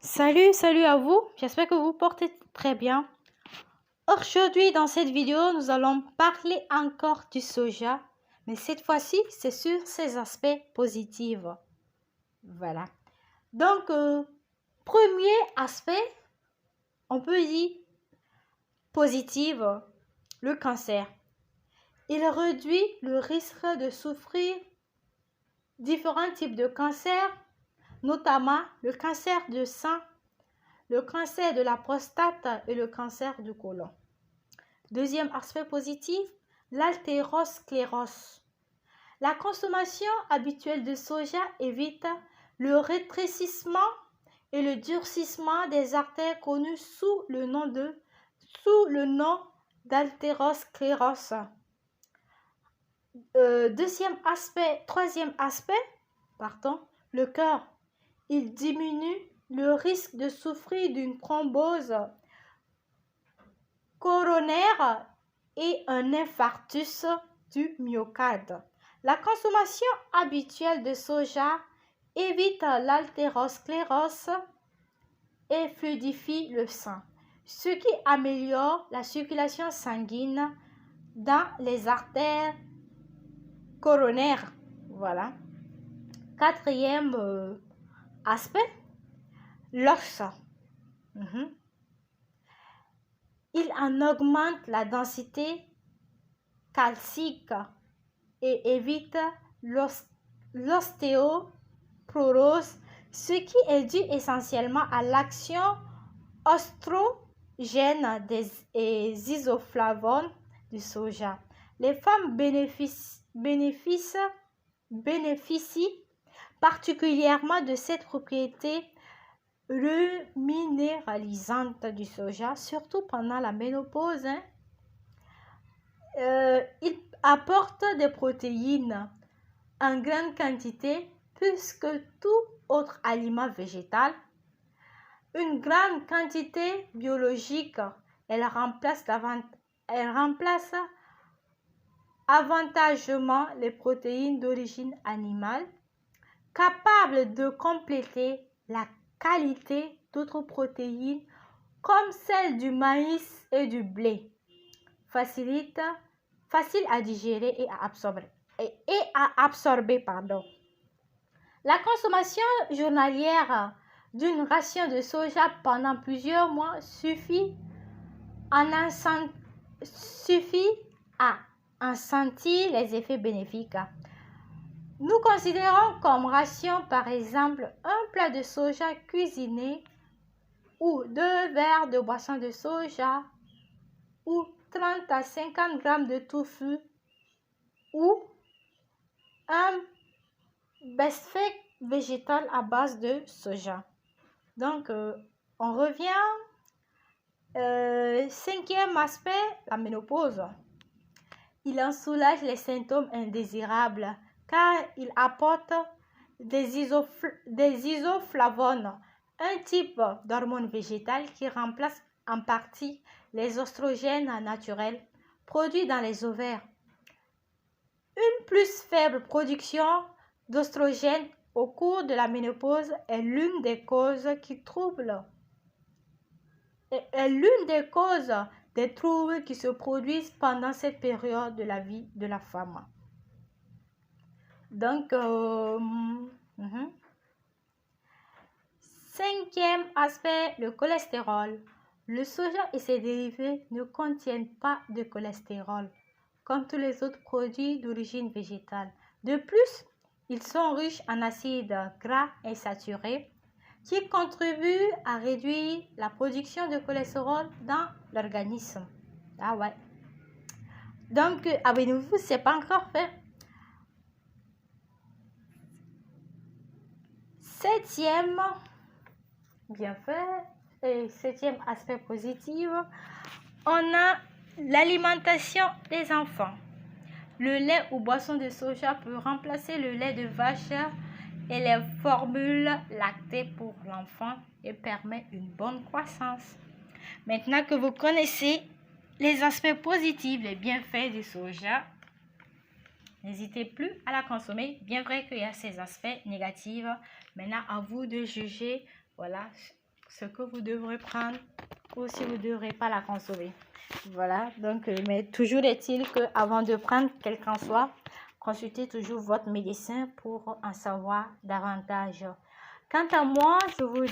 Salut à vous, j'espère que vous portez très bien. Aujourd'hui, dans cette vidéo, nous allons parler encore du soja, mais cette fois-ci, c'est sur ses aspects positifs. Voilà. Donc, premier aspect, on peut dire positif, le cancer. Il réduit le risque de souffrir différents types de cancers, notamment le cancer du sang, le cancer de la prostate et le cancer du côlon. Deuxième aspect positif, l'athérosclérose. La consommation habituelle de soja évite le rétrécissement et le durcissement des artères connues sous le nom d'athérosclérose. Troisième aspect, le cœur. Il diminue le risque de souffrir d'une thrombose coronaire et un infarctus du myocarde. La consommation habituelle de soja évite l'athérosclérose et fluidifie le sang, ce qui améliore la circulation sanguine dans les artères coronaires. Voilà. Quatrième aspect, l'os. Il en augmente la densité calcique et évite l'ostéoporose, ce qui est dû essentiellement à l'action oestrogène des isoflavones du soja. Les femmes bénéficient particulièrement de cette propriété reminéralisante du soja, surtout pendant la ménopause. Il apporte des protéines en grande quantité plus que tout autre aliment végétal. Une grande quantité biologique, elle remplace avantageusement les protéines d'origine animale, capable de compléter la qualité d'autres protéines comme celles du maïs et du blé. Facile à digérer et à absorber. La consommation journalière d'une ration de soja pendant plusieurs mois suffit à en sentir les effets bénéfiques. Nous considérons comme ration par exemple un plat de soja cuisiné ou 2 verres de boisson de soja ou 30 à 50 grammes de tofu ou un bistec végétal à base de soja. Donc, on revient. Cinquième aspect, la ménopause. Il en soulage les symptômes indésirables car il apporte des isoflavones, un type d'hormone végétale qui remplace en partie les oestrogènes naturels produits dans les ovaires. Une plus faible production d'oestrogènes au cours de la ménopause est l'une des causes des troubles qui se produisent pendant cette période de la vie de la femme. Donc, cinquième aspect, le cholestérol. Le soja et ses dérivés ne contiennent pas de cholestérol, comme tous les autres produits d'origine végétale. De plus, ils sont riches en acides gras insaturés qui contribuent à réduire la production de cholestérol dans l'organisme. Ah ouais. Donc, abonnez-vous si ce n'est pas encore fait. Septième aspect positif, on a l'alimentation des enfants. Le lait ou boisson de soja peut remplacer le lait de vache et les formules lactées pour l'enfant et permet une bonne croissance. Maintenant que vous connaissez les aspects positifs, les bienfaits du soja, n'hésitez plus à la consommer. Bien vrai qu'il y a ces aspects négatifs. Maintenant, à vous de juger. Voilà. ce que vous devrez prendre ou si vous ne devrez pas la consommer. Voilà, donc, mais toujours est-il qu'avant de prendre quel qu'en soit, consultez toujours votre médecin pour en savoir davantage. Quant à moi, je vous dis